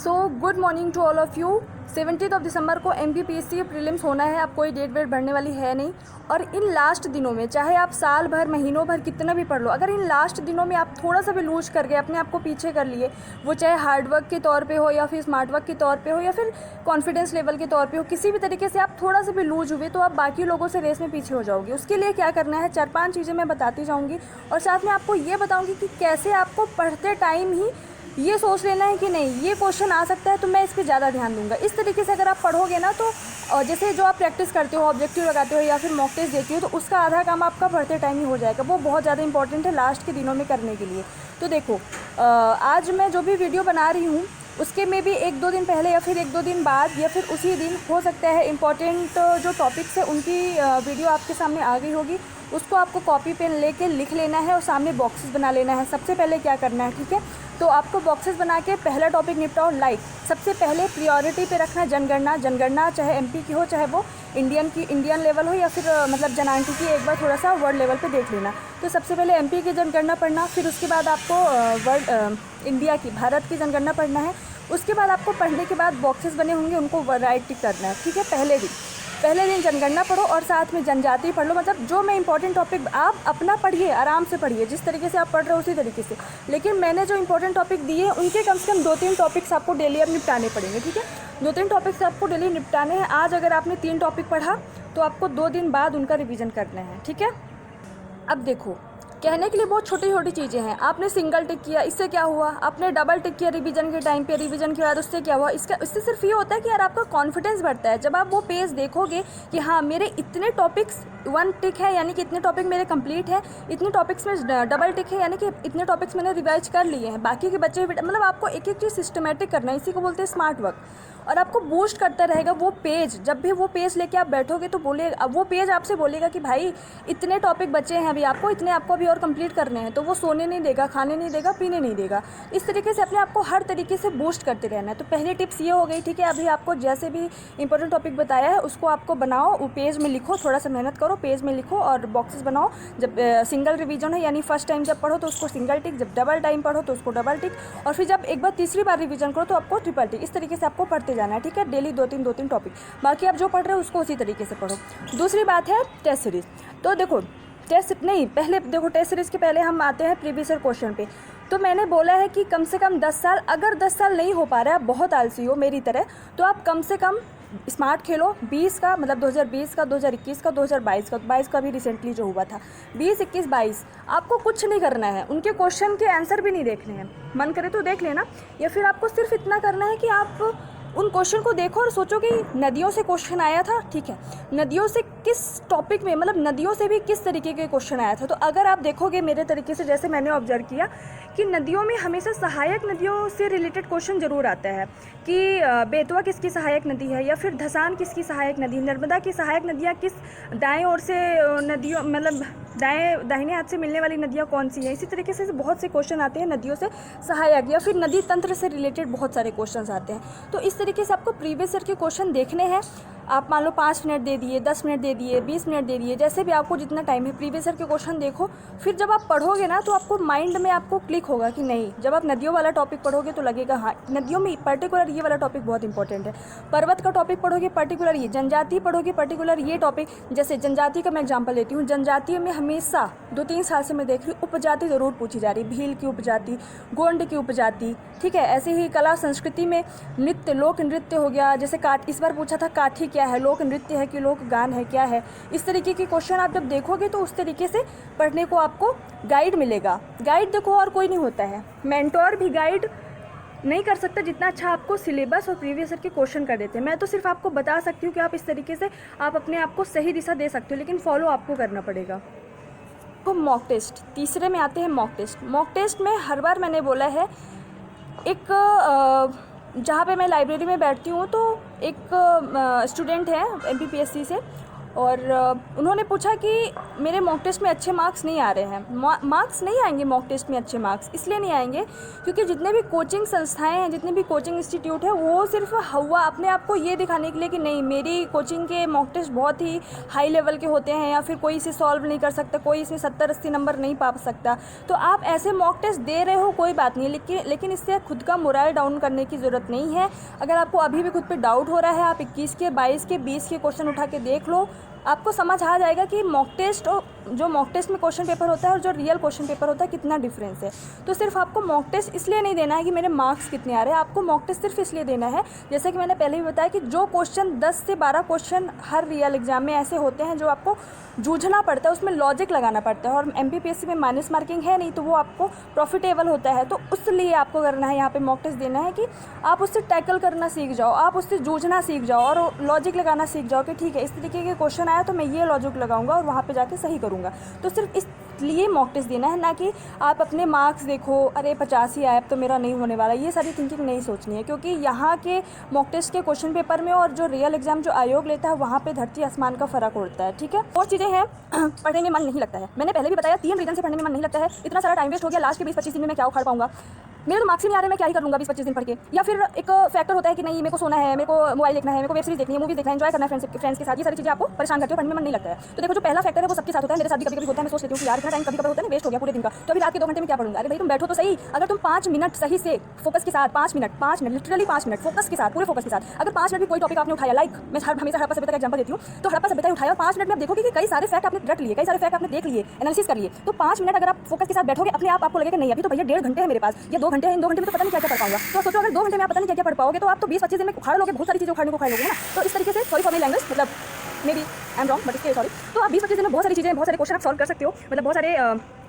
So good morning to all of you. 17 दिसंबर को MPPSC prelims होना है। अब कोई डेट वेट बढ़ने वाली है नहीं। और इन लास्ट दिनों में चाहे आप साल भर महीनों भर कितना भी पढ़ लो, अगर इन लास्ट दिनों में आप थोड़ा सा भी लूज कर गए, अपने आप को पीछे कर लिए, वो चाहे हार्डवर्क के तौर पे हो या फिर स्मार्ट वर्क के तौर पे हो या फिर कॉन्फिडेंस लेवल के तौर पे हो, किसी भी तरीके से आप थोड़ा सा भी लूज हुए तो आप बाकी लोगों से रेस में पीछे हो जाओगे। उसके लिए क्या करना है, 4-5 चीज़ें मैं बताती जाऊँगी और साथ में आपको ये बताऊँगी कि कैसे आपको पढ़ते टाइम ही ये सोच लेना है कि नहीं ये क्वेश्चन आ सकता है तो मैं इस पर ज़्यादा ध्यान दूंगा। इस तरीके से अगर आप पढ़ोगे ना तो जैसे जो आप प्रैक्टिस करते हो, ऑब्जेक्टिव लगाते हो या फिर मॉक टेस्ट देती हो, तो उसका आधा काम आपका पढ़ते टाइम ही हो जाएगा। वो बहुत ज़्यादा इंपॉर्टेंट है लास्ट के दिनों में करने के लिए। तो देखो, आज मैं जो भी वीडियो बना रही हूँ उसके में भी 1-2 दिन पहले या फिर 1-2 दिन बाद या फिर उसी दिन हो सकता है इम्पॉर्टेंट जो टॉपिक्स है उनकी वीडियो आपके सामने आ गई होगी। उसको आपको कॉपी पेन लेके लिख लेना है और सामने बॉक्सेस बना लेना है। सबसे पहले क्या करना है, ठीक है, तो आपको बॉक्सेस बना के पहला टॉपिक निपटाओ। लाइक सबसे पहले प्रायोरिटी पे रखना जनगणना। जनगणना चाहे MP की हो, चाहे वो इंडियन लेवल हो या फिर मतलब जनांकी की, एक बार थोड़ा सा वर्ल्ड लेवल पे देख लेना। तो सबसे पहले MP की जनगणना पढ़ना, फिर उसके बाद आपको इंडिया की, भारत की जनगणना पढ़ना है। उसके बाद आपको पढ़ने के बाद बॉक्सेस बने होंगे, उनको राइट टिक करना है, ठीक है। पहले दिन जनगणना पढ़ो और साथ में जनजाति पढ़ लो। मतलब जो मैं इंपॉर्टेंट टॉपिक, आप अपना पढ़िए, आराम से पढ़िए, जिस तरीके से आप पढ़ रहे हो उसी तरीके से। लेकिन मैंने जो इंपॉर्टेंट टॉपिक दिए हैं उनके कम से कम 2-3 टॉपिक्स आपको डेली अब निपटाने पड़ेंगे, ठीक है। 2-3 टॉपिक्स आपको डेली निपटाने हैं। आज अगर आपने 3 टॉपिक पढ़ा तो आपको 2 दिन बाद उनका रिविज़न करना है, ठीक है। अब देखो, कहने के लिए बहुत छोटी छोटी चीज़ें हैं। आपने सिंगल टिक किया, इससे क्या हुआ? आपने डबल टिक किया रिवीजन के टाइम पे, रिवीजन के बाद उससे क्या हुआ? इससे सिर्फ ये होता है कि यार आपका कॉन्फिडेंस बढ़ता है। जब आप वो पेज देखोगे कि हाँ मेरे इतने टॉपिक्स 1 टिक है यानी कि इतने टॉपिक मेरे कंप्लीट है, इतने टॉपिक्स में डबल टिक है यानी कि इतने टॉपिक्स मैंने रिवाइज कर लिए हैं, बाकी के बच्चे मतलब आपको एक एक चीज़ सिस्टमेटिक करना है। इसी को बोलते हैं स्मार्ट वर्क। और आपको बूस्ट करता रहेगा वो पेज। जब भी वो पेज लेके आप बैठोगे तो बोलेगा, अब वो पेज आपसे बोलेगा कि भाई इतने टॉपिक बचे हैं अभी आपको, इतने आपको अभी और कंप्लीट करने हैं। तो वो सोने नहीं देगा, खाने नहीं देगा, पीने नहीं देगा। इस तरीके से अपने आप को हर तरीके से बूस्ट करते रहना है। तो पहली टिप्स ये हो गई, ठीक है। अभी आपको जैसे भी इंपॉर्टेंट टॉपिक बताया है उसको आपको बनाओ, वो पेज में लिखो, थोड़ा सा मेहनत करो, पेज में लिखो और बॉक्सेस बनाओ। जब सिंगल रिवीजन है यानी फर्स्ट टाइम जब पढ़ो तो उसको सिंगल टिक, जब डबल टाइम पढ़ो तो उसको डबल टिक, और फिर जब एक बार तीसरी बार रिवीजन करो तो आपको ट्रिपल टिक। इस तरीके से आपको पढ़ते जाना है, ठीक है। डेली 2-3 टॉपिक, बाकी आप जो पढ़ रहे हो उसको उसी तरीके से पढ़ो। दूसरी बात है टेस्ट सीरीज। तो देखो टेस्ट नहीं, पहले देखो टेस्ट सीरीज के पहले हम आते हैं प्रीवियस ईयर क्वेश्चन पे। तो मैंने बोला है कि कम से कम 10 साल, अगर 10 साल नहीं हो पा रहा है, आप बहुत आलसी हो मेरी तरह, तो आप कम से कम स्मार्ट खेलो 20 का, मतलब 2020 का, 2021 का, 2022 का, 22 का भी रिसेंटली जो हुआ था, 20, 21, 22 आपको कुछ नहीं करना है। उनके क्वेश्चन के आंसर भी नहीं देखने हैं, मन करे तो देख लेना, या फिर आपको सिर्फ इतना करना है कि आप उन क्वेश्चन को देखो और सोचो कि नदियों से क्वेश्चन आया था, ठीक है, नदियों से किस टॉपिक में, मतलब नदियों से भी किस तरीके के क्वेश्चन आया था। तो अगर आप देखोगे मेरे तरीके से, जैसे मैंने ऑब्जर्व किया कि नदियों में हमेशा सहायक नदियों से रिलेटेड क्वेश्चन ज़रूर आता है कि बेतवा किसकी सहायक नदी है, या फिर धसान किसकी सहायक नदी, नर्मदा की सहायक नदियाँ किस, दाएँ ओर से नदियों, मतलब दाहिने हाथ से मिलने वाली नदियाँ कौन सी हैं। इसी तरीके से बहुत से क्वेश्चन आते हैं नदियों से सहायक, या फिर नदी तंत्र से रिलेटेड बहुत सारे क्वेश्चंस आते हैं। तो इस तरीके से आपको प्रीवियस ईयर के क्वेश्चन देखने हैं। आप मान लो 5 मिनट दे दिए, 10 मिनट दे दिए, 20 मिनट दे दिए, जैसे भी आपको जितना टाइम है प्रीवियस ईयर के क्वेश्चन देखो। फिर जब आप पढ़ोगे ना तो आपको माइंड में आपको क्लिक होगा कि नहीं, जब आप नदियों वाला टॉपिक पढ़ोगे तो लगेगा हाँ नदियों में पर्टिकुलर ये वाला टॉपिक बहुत इंपॉर्टेंट है। पर्वत का टॉपिक पढ़ोगे पर्टिकुलर ये, जनजाति पढ़ोगे पर्टिकुलर ये टॉपिक। जैसे जनजाति का मैं एग्जाम्पल लेती हूँ, जनजातियों में हमेशा 2-3 साल से मैं देख रही हूँ उपजाति ज़रूर पूछी जा रही, भील की उपजाति, गोंड की उपजाति, ठीक है। ऐसे ही कला संस्कृति में नृत्य, लोक नृत्य हो गया, जैसे इस बार पूछा था काठी क्या है, लोक नृत्य है कि लोक गान है, क्या है। इस तरीके के क्वेश्चन आप जब देखोगे तो उस तरीके से पढ़ने को आपको गाइड मिलेगा। गाइड देखो और कोई नहीं होता है, मेंटोर भी गाइड नहीं कर सकता जितना अच्छा आपको सिलेबस और प्रीवियस ईयर के क्वेश्चन कर देते हैं। मैं तो सिर्फ आपको बता सकती हूँ कि आप इस तरीके से आप अपने आप को सही दिशा दे सकते हो, लेकिन फॉलो आपको करना पड़ेगा। तो मॉक टेस्ट, तीसरे में आते हैं मॉक टेस्ट। मॉक टेस्ट में हर बार मैंने बोला है, एक जहाँ पे मैं लाइब्रेरी में बैठती हूँ तो एक स्टूडेंट है MPPSC से, और उन्होंने पूछा कि मेरे मॉक टेस्ट में अच्छे मार्क्स नहीं आ रहे हैं। मार्क्स नहीं आएंगे मॉक टेस्ट में अच्छे मार्क्स, इसलिए नहीं आएंगे क्योंकि जितने भी कोचिंग संस्थाएं हैं, जितने भी कोचिंग इंस्टीट्यूट है, वो सिर्फ हवा अपने आप को ये दिखाने के लिए कि नहीं मेरी कोचिंग के मॉक टेस्ट बहुत ही हाई लेवल के होते हैं या फिर कोई इसे सॉल्व नहीं कर सकता, कोई इसमें 70-80 नंबर नहीं पा सकता। तो आप ऐसे मॉक टेस्ट दे रहे हो कोई बात नहीं, लेकिन इससे खुद का मोरल डाउन करने की ज़रूरत नहीं है। अगर आपको अभी भी खुद पे डाउट हो रहा है, आप 21 के, 22 के, 20 के क्वेश्चन उठा के देख लो, आपको समझ आ जाएगा कि मॉक टेस्ट और जो मॉक टेस्ट में क्वेश्चन पेपर होता है और जो रियल क्वेश्चन पेपर होता है कितना डिफरेंस है। तो सिर्फ आपको मॉक टेस्ट इसलिए नहीं देना है कि मेरे मार्क्स कितने आ रहे हैं, आपको मॉक टेस्ट सिर्फ इसलिए देना है, जैसे कि मैंने पहले भी बताया कि जो क्वेश्चन 10 से 12 क्वेश्चन हर रियल एग्जाम में ऐसे होते हैं जो आपको जूझना पड़ता है, उसमें लॉजिक लगाना पड़ता है, और MPPSC में माइनस मार्किंग है नहीं, तो वो आपको प्रॉफिटेबल होता है। तो उसलिए आपको करना है यहाँ पे मॉक टेस्ट देना है कि आप उससे टैकल करना सीख जाओ, आप उससे जूझना सीख जाओ और लॉजिक लगाना सीख जाओ कि ठीक है इस तरीके के क्वेश्चन आया तो मैं ये लॉजिक लगाऊंगा और वहाँ पे जाके सही करूँगा। तो सिर्फ इसलिए मॉक टेस्ट देना है, ना कि आप अपने मार्क्स देखो, अरे 50 ही आया तो मेरा नहीं होने वाला, ये सारी थिंकिंग नहीं सोचनी है। क्योंकि यहाँ के मॉक टेस्ट के क्वेश्चन पेपर में और जो रियल एग्जाम जो आयोग लेता है वहाँ पे धरती आसमान का फ़र्क होता है। ठीक है, और चीज़ें हैं पढ़ने में मन नहीं लगता है, मैंने पहले भी बताया 3 रीज़न से पढ़ने में मन नहीं लगता है। इतना सारा टाइम वेस्ट हो गया, लास्ट के 20-25 दिन में मैं क्या उखाड़ पाऊंगा, मेरे तो मार्क्स ही नहीं आ रहे, मैं क्या ही कर लूँगा 20-25 दिन पढ़ के। या फिर एक फैक्टर होता है कि नहीं मेरे को सोना है, मेरे को मोबाइल देखना है, मेरे को वेब सीरीज देखनी है, मूवीज देखना है, एंजॉय करना है फ्रेंड्स के साथ, ये सारी चीज़ें आपको परेशान करती है, पढ़ने में मन नहीं लगता है। तो देखो जो पहला फैक्टर है वो सबके साथ होता है, मेरे साथ भी कभी-कभी होता है, मैं सोच लेती हूँ कि यार इतना टाइम कभी-कभी होता है ना वेस्ट हो गया पूरे दिन का, तो अभी रात के 2 घंटे में क्या पढ़ूंगा। अरे भाई तुम बैठो तो सही, अगर तुम 5 मिनट सही से फोकस के साथ 5 मिनट लिटरली 5 मिनट फोकस के साथ, पूरे फोकस के साथ, अगर 5 मिनट भी कोई टॉपिक आपने उठाया, लाइक मैं हमेशा हड़प्पा सभ्यता का एग्जांपल देती हूँ, तो हड़प्पा सभ्यता उठाया और 5 मिनट में आप देखोगे कि कई सारे फैक्ट आपने रट लिए, कई सारे फैक्ट आपने देख लिए, एनालिसिस कर लिए। तो 5 मिनट अगर आप फोकस के साथ बैठोगे, अपने आप आपको लगेगा नहीं अभी तो भैया 1.5 घंटे है मेरे पास, या 2 घंटे है, इन 2 घंटे में तो पता नहीं क्या क्या पढ़ पाऊंगा। तो सोचो अगर 2 घंटे में आप पता नहीं क्या क्या पढ़ पाओगे तो आप तो 20-25 दिन में उखाड़ लोगे, बहुत सारी चीज़ें उखाड़ने को उखाड़ लोगे ना। तो इस तरीके से, सॉरी फॉर माय लैंग्वेज, मतलब maybe I am wrong but इसके सॉरी, तो आप 20-25 दिन में बहुत सारी चीज़ें, बहुत सारे क्वेश्चन आप सॉल्व कर सकते हो, मतलब बहुत सारे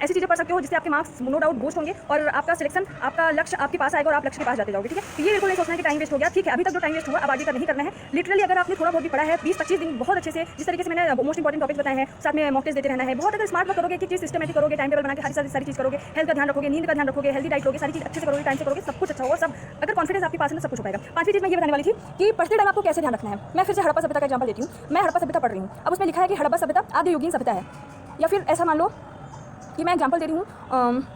ऐसी चीज़ें पढ़ सकते हो जिससे आपके मार्क्स नो डाउट बूस्ट होंगे और आपका सिलेक्शन, आपका लक्ष्य आपके पास आएगा और आप लक्ष्य के पास जाते जाओगे। ठीक है, तो ये बिल्कुल नहीं सोचना है कि टाइम वेस्ट हो गया। ठीक है, अभी तक जो टाइम वेस्ट हुआ अब आगे का नहीं करना है। लिटरली अगर आपने थोड़ा बहुत भी पढ़ा है 20-25 दिन बहुत अच्छे से, जिस तरीके से मैंने मोस्ट इंपॉर्टेंट टॉपिक्स बताए हैं, साथ में मॉक टेस्ट देते रहना है, बहुत अगर स्मार्ट वर्क करोगे, कि चीज़ सिस्टमेटिक करोगे, टाइम टेबल बना के हर सारी चीज़ करोगे, हेल्थ का ध्यान रखोगे, नींद का ध्यान रखोगे, हेल्दी डाइट लोगे, सारी चीज़ अच्छे से करोगे, टाइम से करोगे, सब कुछ अच्छा होगा। सब अगर कॉन्फिडेंस आपके पास है ना सब कुछ हो पाएगा। 5वीं चीज़ मैं ये बताने वाली थी कि पढ़ते टाइम आपको कैसे ध्यान रखना है। मैं फिर से हड़प्पा सभ्यता का एग्जांपल देती हूँ। मैं हड़प्पा सभ्यता पढ़ रही हूँ, अब उसमें लिखा है कि हड़प्पा सभ्यता आदियुगीन सभ्यता है, या फिर ऐसा मान लो कि मैं एग्जांपल दे रही हूँ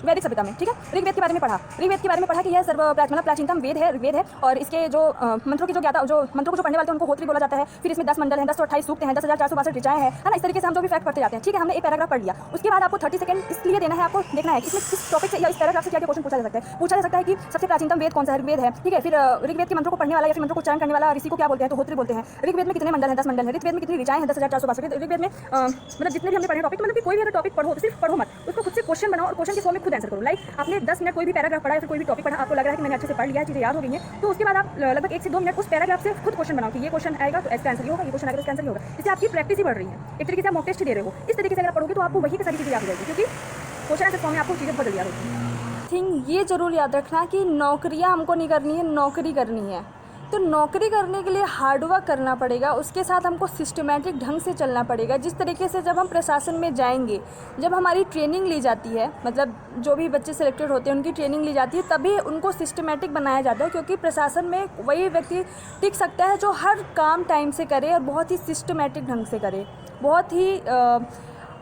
वैदिक सभ्यता में। ठीक है, ऋग्वेद के बारे में पढ़ा, ऋग्वेद के बारे में पढ़ा कि यह मतलब प्राचीनतम वेद है, ऋग्वेद है, और इसके जो मंत्रों की जो ज्ञाता, जो मंत्रों को जो पढ़ने वाले हैं उनको होत्री बोला जाता है। फिर इसमें 10 मंडल हैं, 10 तो 28 सूक्त हैं, 10,462 ऋचाएं हैं, है ना। इस तरीके से हम जो भी फैक्ट पढ़ते जाते हैं। ठीक है, हमने एक पैराग्राफ पढ़ लिया, उसके बाद आपको 30 सेकंड इसलिए देना है, आपको देखना है कि इसमें इस टॉपिक से या इस पैराग्राफ से क्या क्वेश्चन पूछा जा सकता है। पूछा जा सकता है कि सबसे प्राचीनतम वेद कौन सा है, ऋग्वेद है। ठीक है, फिर ऋग्वेद के मंत्रों को पढ़ने वाला या फिर मंत्रों को उच्चारण करने वाला ऋषि को क्या बोलते हैं, तो होत्री बोलते हैं। ऋग्वेद में कितने मंडल हैं, 10 मंडल हैं। ऋग्वेद में कितनी ऋचाएं हैं, 10,462। ऋग्वेद में मतलब जितने भी हमने पढ़े टॉपिक, मतलब कि कोई भी अगर टॉपिक पढ़ो तो सिर्फ पढ़ो मत, उसको खुद से क्वेश्चन बनाओ और क्वेश्चन के फॉर्म में खुद आंसर करो। लाइक आपने 10 मिनट कोई भी पैराग्राफ पढ़ा है, फिर कोई भी टॉपिक पढ़ा, आपको लग रहा है कि मैंने अच्छे से पढ़ लिया है, चीज़ें याद हो गई हैं, तो उसके बाद आप लगभग 1 से 2 मिनट उस पैराग्राफ से खुद क्वेश्चन बनाओ कि ये क्वेश्चन आएगा तो इसका आंसर ये होगा, ये क्वेश्चन आएगा तो इसका आंसर ये होगा। इससे आपकी प्रैक्टिस ही बढ़ रही है, एक तरीके से आप मॉक टेस्ट दे रहे हो। इस तरीके से अगर पढ़ोगे तो आपको वही की सारी चीज़ें याद हो जाएगी, क्योंकि क्वेश्चन आंसर फॉर्म में आपको चीज़ें बहुत जल्दी याद होगी। थिंग ये जरूर याद रखना कि नौकरियाँ हमको नहीं करनी है, नौकरी करनी है। तो नौकरी करने के लिए हार्डवर्क करना पड़ेगा, उसके साथ हमको सिस्टमेटिक ढंग से चलना पड़ेगा। जिस तरीके से जब हम प्रशासन में जाएंगे, जब हमारी ट्रेनिंग ली जाती है, मतलब जो भी बच्चे सिलेक्टेड होते हैं उनकी ट्रेनिंग ली जाती है, तभी उनको सिस्टमेटिक बनाया जाता है। क्योंकि प्रशासन में वही व्यक्ति टिक सकता है जो हर काम टाइम से करे और बहुत ही सिस्टमेटिक ढंग से करे, बहुत ही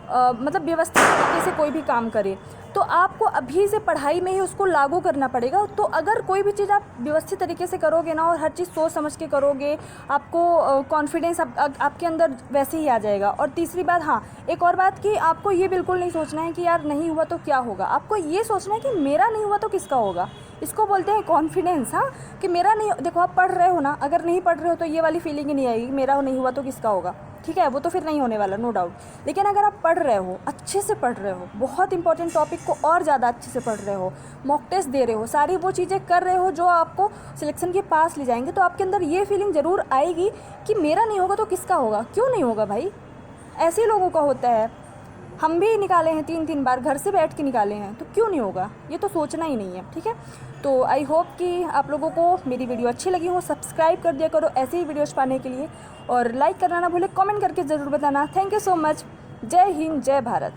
मतलब व्यवस्थित तरीके से कोई भी काम करे। तो आपको अभी से पढ़ाई में ही उसको लागू करना पड़ेगा। तो अगर कोई भी चीज़ आप व्यवस्थित तरीके से करोगे ना और हर चीज़ सोच समझ के करोगे, आपको कॉन्फिडेंस आपके अंदर वैसे ही आ जाएगा। और तीसरी बात, हाँ एक और बात कि आपको ये बिल्कुल नहीं सोचना है कि यार नहीं हुआ तो क्या होगा, आपको ये सोचना है कि मेरा नहीं हुआ तो किसका होगा। इसको बोलते हैं कॉन्फिडेंस। हाँ, कि मेरा नहीं, देखो आप पढ़ रहे हो ना, अगर नहीं पढ़ रहे हो तो ये वाली फीलिंग ही नहीं आएगी मेरा नहीं हुआ तो किसका होगा। ठीक है, वो तो फिर नहीं होने वाला, नो डाउट। लेकिन अगर आप पढ़ रहे हो, अच्छे से पढ़ रहे हो, बहुत इंपॉर्टेंट टॉपिक को और ज़्यादा अच्छे से पढ़ रहे हो, मॉक टेस्ट दे रहे हो, सारी वो चीज़ें कर रहे हो जो आपको सिलेक्शन के पास ले जाएंगे, तो आपके अंदर ये फीलिंग ज़रूर आएगी कि मेरा नहीं होगा तो किसका होगा। क्यों नहीं होगा भाई, ऐसे ही लोगों का होता है। हम भी निकाले हैं 3-3 बार, घर से बैठ के निकाले हैं, तो क्यों नहीं होगा, ये तो सोचना ही नहीं है। ठीक है, तो आई होप कि आप लोगों को मेरी वीडियो अच्छी लगी हो। सब्सक्राइब कर दिया करो ऐसे ही वीडियोज़ पाने के लिए, और लाइक करना ना भूले, कमेंट करके ज़रूर बताना। Thank you so much. जय हिंद, जय भारत।